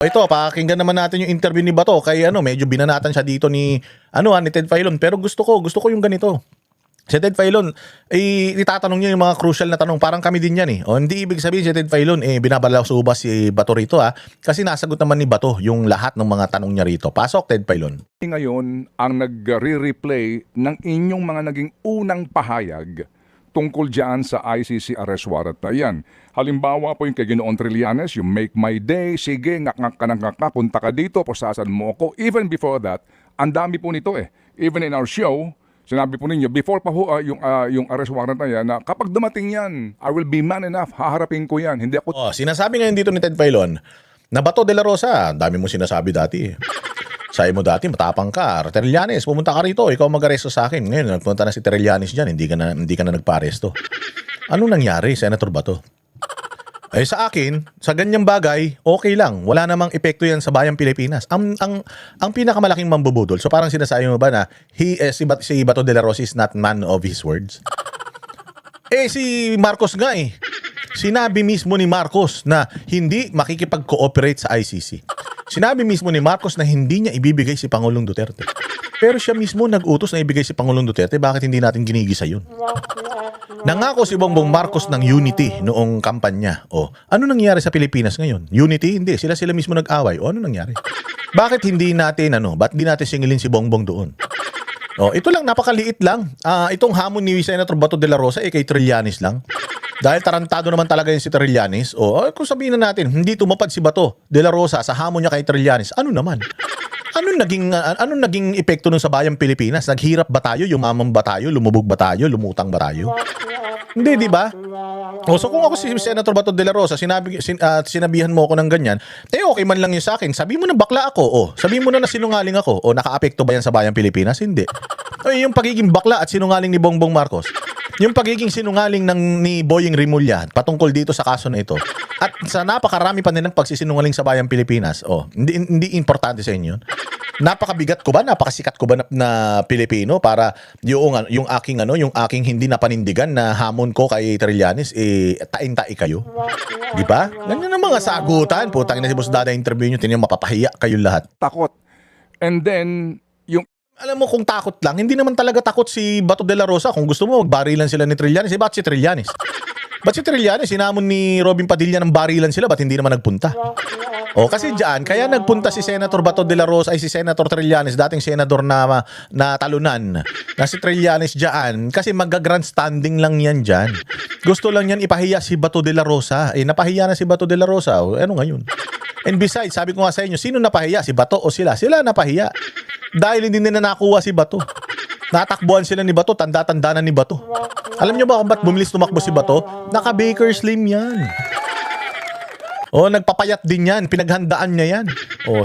Ito, pakinggan naman natin yung interview ni Bato kay medyo binanatan siya dito ni ni Ted Filon, pero gusto ko yung ganito. Si Ted Filon, itatanong niya yung mga crucial na tanong. Parang kami din yan eh. O hindi ibig sabihin si Ted Filon, binabalaw sa ubas si Bato rito kasi nasagot naman ni Bato yung lahat ng mga tanong niya rito. Pasok, Ted Filon. Ngayon, ang nagre-replay ng inyong mga naging unang pahayag tungkol dyan sa ICC arrest warrant na yan. Halimbawa po yung kay Ginoong Trillanes, yung make my day, sige, ngak-ngak ka ng ngak-ngak, punta ka dito, posasan mo ako. Even before that, ang dami po nito eh. Even in our show, sinabi po ninyo, before pa ho yung arrest warrant na yan, na kapag dumating yan, I will be man enough, haharapin ko yan. Hindi ako... Sinasabi ngayon dito ni Ted Filon, na Bato de la Rosa, dami mo sinasabi dati. Sabi mo dati, matapang ka. Trillanes, pumunta ka rito, ikaw mag-aresto sa akin. Ngayon, nagpunta na si Trillanes dyan, hindi ka na nagpa-aresto. Anong nangyari, Senator Bato? Sa akin, sa ganyang bagay, okay lang. Wala namang epekto yan sa bayang Pilipinas. Ang pinakamalaking mambubudol, so parang sinasabi mo ba na si Bato de la Rosa is not man of his words? Si Marcos nga eh. Sinabi mismo ni Marcos na hindi makikipag-cooperate sa ICC. Sinabi mismo ni Marcos na hindi niya ibibigay si Pangulong Duterte. Pero siya mismo nag-utos na ibigay si Pangulong Duterte. Bakit hindi natin ginigisa yun? Nangako si Bongbong Marcos ng unity noong kampanya. Ano nangyari sa Pilipinas ngayon? Unity? Hindi. Sila mismo nag-away. Ano nangyari? Bakit hindi natin, ba't di natin singilin si Bongbong doon? Ito lang, napakaliit lang. Itong hamon ni Senator Bato de la Rosa kay Trillanes lang. Dahil tarantado naman talaga yung si Trillanes. Kung sabihin na natin, hindi tumapad si Bato de la Rosa sa hamon niya kay Trillanes, ano naman? Anong naging epekto nun sa bayang Pilipinas? Naghirap ba tayo? Yumaman ba tayo? Lumubog ba tayo? Lumutang ba tayo? Hindi, di ba? So kung ako si Senator Bato de la Rosa, sinabihan mo ako ng ganyan, okay man lang yun sa akin. Sabi mo na bakla ako. Sabi mo na sinungaling ako. Naka-apekto ba yan sa bayang Pilipinas? Hindi. Yung pagiging bakla at sinungaling ni Bongbong Marcos, yung pagiging sinungaling ni Boying Rimulya patungkol dito sa kaso na ito, at sa napakarami pa nilang pagsisinungaling sa bayang Pilipinas, hindi importante sa inyo. Napakabigat ko ba? Napakasikat ko ba na Pilipino para yung aking hindi napanindigan na hamon ko kay Trillanes, tain-tai kayo? Di ba? Ganyan ang mga sagutan. Putang ina si Boss Dada interview nyo, tingnan mapapahiya kayo lahat. Takot. And then, alam mo kung takot lang, hindi naman talaga takot si Bato de la Rosa. Kung gusto mo, magbarilan sila ni Trillanes. Ba't si Trillanes? Ba't si Trillanes? Sinamon ni Robin Padilla ng barilan sila. Ba't hindi naman nagpunta? Kasi dyan, kaya nagpunta si Senator Bato de la Rosa si Senator Trillanes, dating senador na talunan. Na si Trillanes dyan, kasi mag-grandstanding lang yan dyan. Gusto lang yan ipahiya si Bato de la Rosa. Napahiya na si Bato de la Rosa. Ano ngayon? And besides, sabi ko nga sa inyo, sino napahiya? Si Bato o sila? Sila napahiya. Dahil hindi nila nakuha si Bato. Natakbuhan sila ni Bato, tanda-tanda na ni Bato. Alam niyo ba kung ba't bumilis tumakbo si Bato? Naka-Baker Slim yan. Nagpapayat din yan. Pinaghandaan niya yan.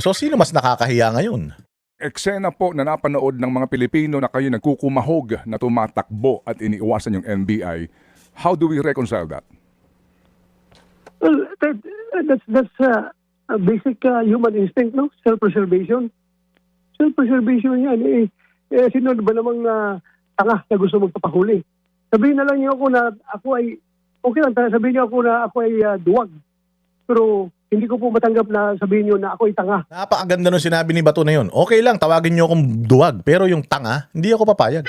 So sino mas nakakahiya ngayon? eksena po na napanood ng mga Pilipino na kayo nagkukumahog na tumatakbo at iniiwasan yung NBI. How do we reconcile that? Well, that's a basic human instinct, no? Self-preservation. Self-preservation yan. Sino ba namang tanga na gusto magpapahuli? Sabihin na lang niyo ako na ako ay, okay lang, sabihin niyo ako na ako ay duwag. Pero hindi ko po matanggap na sabihin niyo na ako ay tanga. Napakaganda nung sinabi ni Bato na yun. Okay lang, tawagin niyo akong duwag. Pero yung tanga, hindi ako papayag.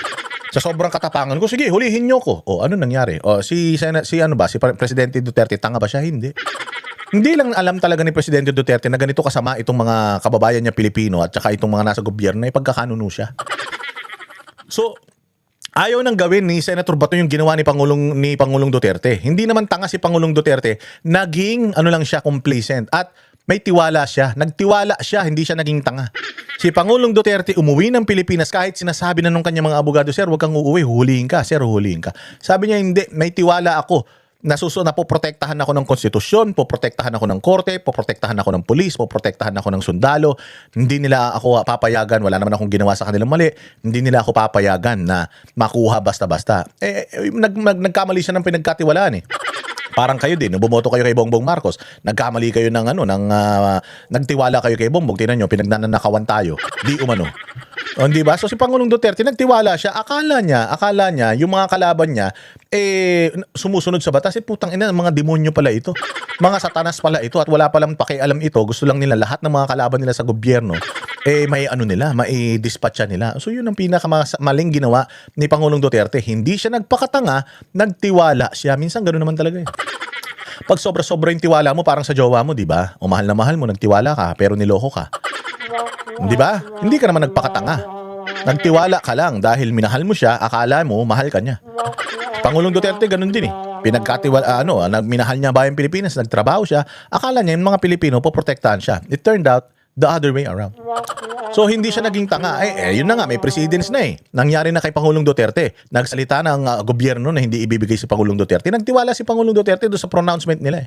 Sa sobrang katapangan ko, sige, hulihin niyo ko. Ano nangyari? Si Presidente Duterte, tanga ba siya? Hindi. Hindi lang alam talaga ni Presidente Duterte na ganito kasama itong mga kababayan niya Pilipino at saka itong mga nasa gobyerno ay pagkakanuno siya. So, ayaw nang gawin ni Senator Bato yung ginawa ni Pangulong Duterte. Hindi naman tanga si Pangulong Duterte, naging lang siya, complacent at may tiwala siya. Nagtiwala siya, hindi siya naging tanga. Si Pangulong Duterte umuwi ng Pilipinas kahit sinasabi na nung kanyang mga abogado, "Sir, huwag kang uuwi, huhulihin ka. Sir, huhulihin ka." Sabi niya, "Hindi, may tiwala ako. Na poprotektahan ako ng konstitusyon, poprotektahan ako ng korte, poprotektahan ako ng pulis, poprotektahan ako ng sundalo. Hindi nila ako papayagan, wala naman akong ginawa sa kanilang mali, hindi nila ako papayagan na makuha basta-basta." Nagkamali siya ng pinagkatiwalaan eh. Parang kayo din, bumoto kayo kay Bongbong Marcos, nagkamali kayo ng nagtiwala kayo kay Bongbong, tingnan nyo, pinagnanakawan tayo. Di umano. O, di ba? So si Pangulong Duterte nagtiwala siya. Akala niya yung mga kalaban niya sumusunod sa batas. Putang ina, mga demonyo pala ito. Mga satanas pala ito at wala palang pakialam ito. Gusto lang nila lahat ng mga kalaban nila sa gobyerno may dispatcha nila. So yun ang pinakamaling ginawa ni Pangulong Duterte. Hindi siya nagpakatanga, nagtiwala siya. Minsan ganoon naman talaga eh. Pag sobra-sobra yung tiwala mo, parang sa jowa mo, di ba? O mahal na mahal mo, nagtiwala ka, pero niloko ka. Di ba? Hindi ka naman nagpakatanga. Nagtiwala ka lang dahil minahal mo siya, akala mo mahal ka niya. Pangulong Duterte ganun din eh. Minahal niya bayang Pilipinas, nagtrabaho siya, akala niya yung mga Pilipino poprotektahan siya. It turned out the other way around. So hindi siya naging tanga. Yun na nga, may precedence na eh. Nangyari na kay Pangulong Duterte. Nagsalita ng gobyerno na hindi ibibigay si Pangulong Duterte. Nagtiwala si Pangulong Duterte doon sa pronouncement nila eh.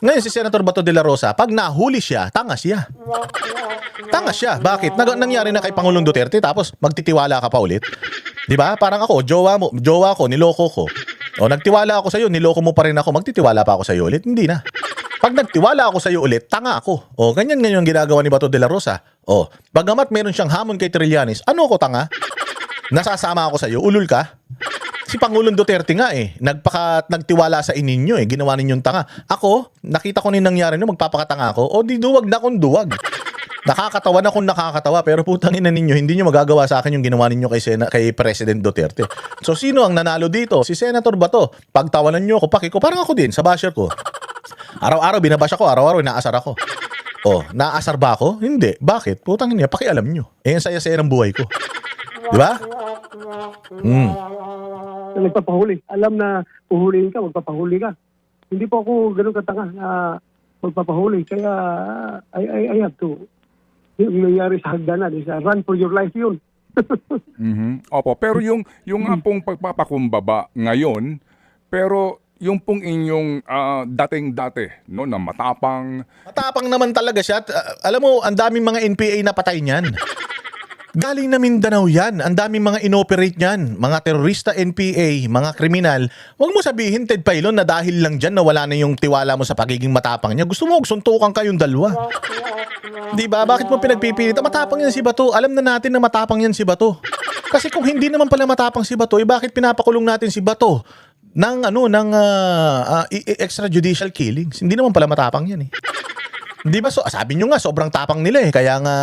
Ngayon si Senator Bato de la Rosa, pag nahuli siya, tanga siya. Tanga siya. Bakit? Nangyari na kay Pangulong Duterte tapos magtitiwala ka pa ulit. 'Di ba? Parang ako, jowa ko, niloko ko. O nagtiwala ako sa iyo, niloko mo pa rin ako, magtitiwala pa ako sa iyo ulit. Hindi na. Pag nagtiwala ako sa iyo ulit, tanga ako. O ganyan yung ginagawa ni Bato de la Rosa. O, bagamat meron siyang hamon kay Trillanes, ano ko tanga? Nasasama ako sa iyo, ulul ka? Si Pangulong Duterte nga eh, nagtiwala sa ininyo eh, ginawa ninyong tanga. Ako, nakita ko na yung nangyari no, magpapakatanga ako, o di duwag na kung duwag. Nakakatawa na kung nakakatawa, pero putang ina ninyo, hindi nyo magagawa sa akin yung ginawa ninyo kay President Duterte. So sino ang nanalo dito? Si Senator Bato. Pagtawanan nyo ako, paki ko, parang ako din, sa basher ko. Araw-araw binabasya ko, araw-araw inaasar ako. Oh, naasar ba ako? Hindi. Bakit? Putang ina, pakialam nyo. Ang saya-saya ng buhay ko. Di ba? Nagpapahuli. Alam na puhulihin ka, magpapahuli ka. Hindi po ako ganun katanga na magpapahuli. Kaya I have to. Yung nangyari sa hagdanan is run for your life yun. Opo, pero yung pong pagpapakumbaba ngayon, pero yung pong inyong dating-dati, no, na matapang. Matapang naman talaga siya. Alam mo, ang daming mga NPA na patay niyan. Galing na Mindanao yan. Ang daming mga inoperate niyan. Mga terorista, NPA, mga kriminal. Huwag mo sabihin, Ted Pailon, na dahil lang dyan na wala na yung tiwala mo sa pagiging matapang niya. Gusto mo, suntukan kayong dalawa. Di ba? Bakit mo pinagpipilit? Matapang yan si Bato. Alam na natin na matapang yan si Bato. Kasi kung hindi naman pala matapang si Bato, bakit pinapakulong natin si Bato ng extrajudicial killings? Hindi naman pala matapang yan eh. Di ba? So, sabi nyo nga, sobrang tapang nila eh. Kaya nga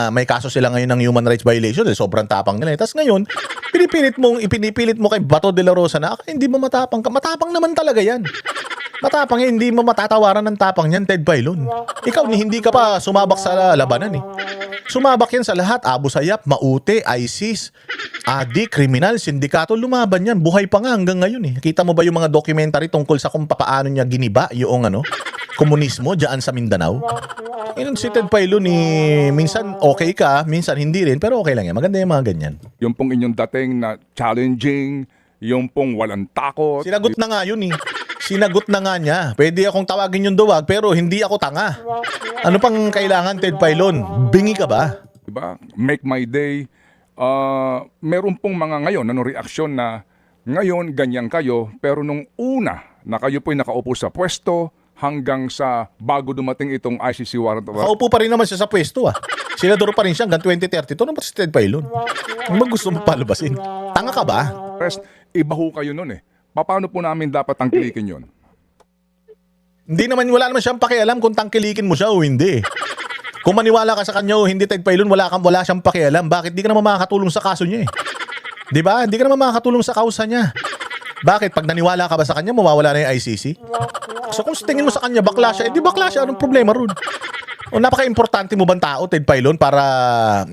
may kaso sila ngayon ng human rights violation eh. Sobrang tapang nila eh. Tapos ngayon, ipinipilit mo kay Bato de la Rosa na hindi mo matapang ka. Matapang naman talaga yan. Matapang yan, hindi mo matatawaran ng tapang yan, Ted Pailon. Ikaw, hindi ka pa sumabak sa labanan eh. Sumabak yan sa lahat. Abu Sayyaf, Maute, ISIS, adik, kriminal, sindikato, lumaban yan. Buhay pa nga hanggang ngayon eh. Kita mo ba yung mga documentary tungkol sa kung paano niya giniba yung komunismo dyan sa Mindanao? Yun si Ted Pailon minsan okay ka, minsan hindi rin, pero okay lang yan. Maganda yung mga ganyan. Yung pong inyong dating na challenging, yung pong walang takot. Sinagot na nga yun eh. Sinagot na nga niya. Pwede akong tawagin yung duwag, pero hindi ako tanga. Ano pang kailangan, Ted Pailon? Bingi ka ba? Diba? Make my day. Meron pong mga ngayon, reaksyon na ngayon ganyan kayo, pero nung una na kayo po'y nakaupo sa pwesto, hanggang sa bago dumating itong ICC warrant of arrest. Kaupo pa rin naman siya sa pwesto ah. Senador pa rin siya hanggang 2030. Ito naman si Ted Pailon. Ano gusto mo palubasin? Tanga ka ba? Iba ho kayo nun eh. Paano po namin dapat tangkilikin yun? Wala naman siyang pakialam kung tangkilikin mo siya o hindi. Kung maniwala ka sa kanya o hindi, Ted Pailon, wala siyang pakialam. Bakit? Di ka naman makakatulong sa kaso niya eh. Di ba? Di ka naman makakatulong sa kausa niya. Bakit? Pag naniwala ka ba sa kanya, mawawala na yung ICC? So kung tingin mo sa kanya, bakla siya, di bakla siya. Anong problema ron? O napaka-importante mo bang tao, Ted Pailon, para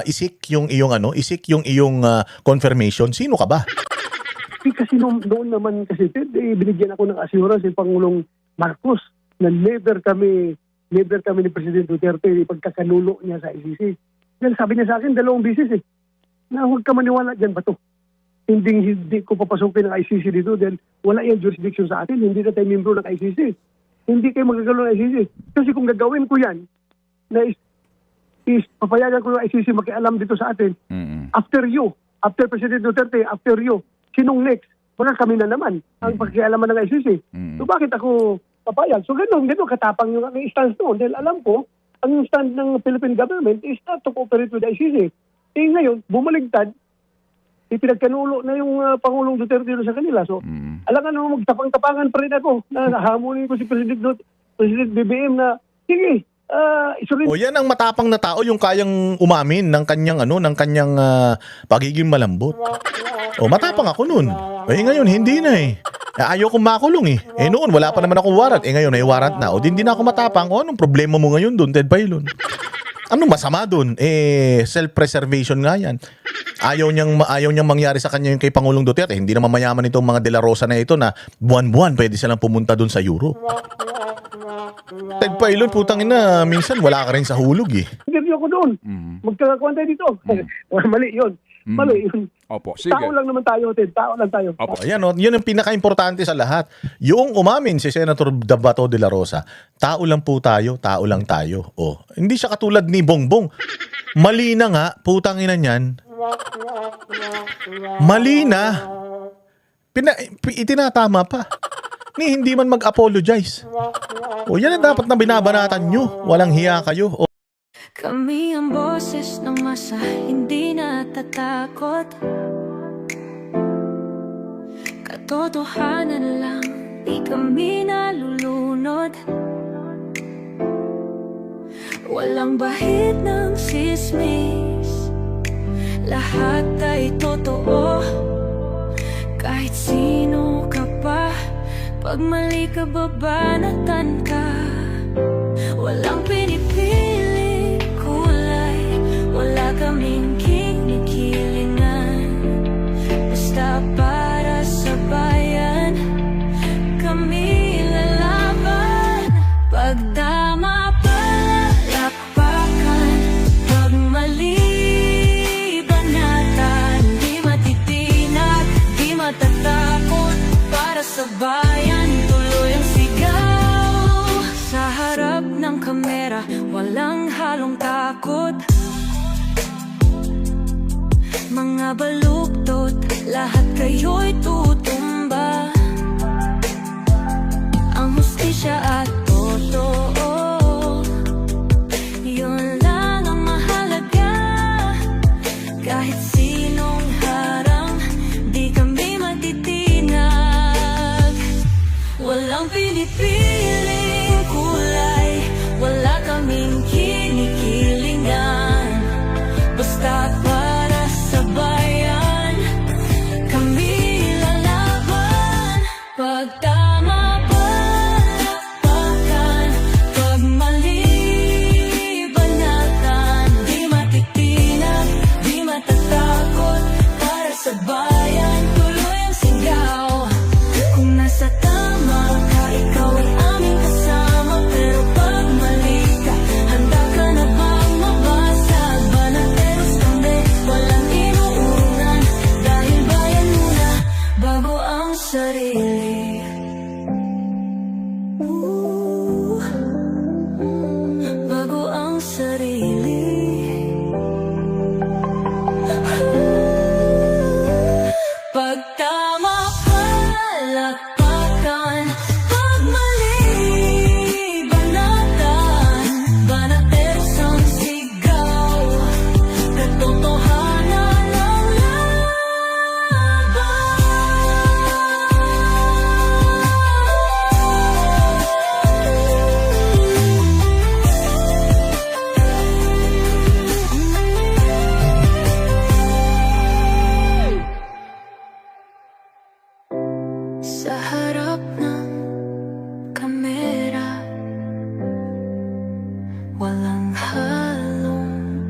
isik yung iyong confirmation? Sino ka ba? Kasi noon naman kasi, Ted, binigyan ako ng assurance si Pangulong Marcos na never kami ni President Duterte pagkakanulo niya sa ICC. Dahil sabi niya sa akin, 2 beses eh, na huwag ka maniwala dyan, Bato. Hindi ko papasukin ng ICC dito dahil wala yung jurisdiction sa atin. Hindi na tayo membro ng ICC. Hindi kayo magagalaw ng ICC. Kasi kung gagawin ko yan, na papayagan ko ng ICC makialam dito sa atin, after President Duterte, after you, sinong next? Baka kami na naman ang pagkialaman ng ICC. So bakit ako papayag? So ganun katapang yung stance noon. Dahil alam ko, ang stand ng Philippine government is not to cooperate with the ICC. Ngayon, bumaligtad, ipinagkanulo na yung Pangulong Duterte sa kanila. So, alangan naman magtapang-tapangan pa rin ako na hahamunin ko si President BBM na, sige, isurin. O yan ang matapang na tao, yung kayang umamin ng kanyang pagiging malambot. O matapang ako nun. Ngayon hindi na eh. Ayaw kong makulong eh. Noon wala pa naman akong warrant. Ngayon may warrant na. O hindi na ako matapang. O anong problema mo ngayon doon, Ted Pailon? Anong masama doon? Self-preservation nga yan. Ayaw niyang mangyari sa kanya yung kay Pangulong Duterte. Hindi naman mayaman itong mga De La Rosa na ito na buwan-buwan pwede silang pumunta doon sa Europe. Ted Pailon, putang ina, minsan wala ka rin sa hulog eh. Interview ako doon. Magkakakuan tayo dito. Mali yun. Mali yun. Opo, sige. Tao lang naman tayo, Ted. Tao lang tayo. Opo. Ayan, yun ang pinaka-importante sa lahat. Yung umamin si Senator Bato de la Rosa, tao lang po tayo, tao lang tayo. Hindi siya katulad ni Bongbong. Mali na nga, putang ina niyan. Mali na. Itinatama pa. Hindi man mag-apologize. Yan ang dapat na binabanatan nyo. Walang hiya kayo. Kami ang boses ng masa, hindi natatakot. Katotohanan lang, di kami nalulunod. Walang bahid ng sismis, lahat ay totoo. Kahit sino ka pa, pag mali ka babanatan ka. Walang pinipili kulay, wala kaming kinikilingan. Basta para sa bayan, kami lalaban. Pag tama palapakan, pag mali banatan. Di matitinag, di matatakot, para sa bayan tuloy ang sigaw. Sa harap ng kamera, walang halong takot. Mga baluktot, lahat kayo'y tutumba. Ang hustisya at totoo, yun lang ang mahalaga. Kahit sinong harang, di kami matitinag. Walang pinipiling kulay, wala kaming kinikilingan. Basta para sa bayan, kami lalaban. Pag tama palapakan, pag mali banatan. Di matitinag, di matatakot, para sa bayan tuloy ang sigaw. Kung nasa tama ka, ikaw ay aming kasama. Pero pag mali ka, handa ka na bang mabasag? Banateros kami, walang inuunan. Dahil bayan muna, bago ang sarili. Bago ang sarili. Pag tama palakpakan, pag mali banatan. Banateros ang sigaw, katotohanan ang sa harap ng kamera, walang halong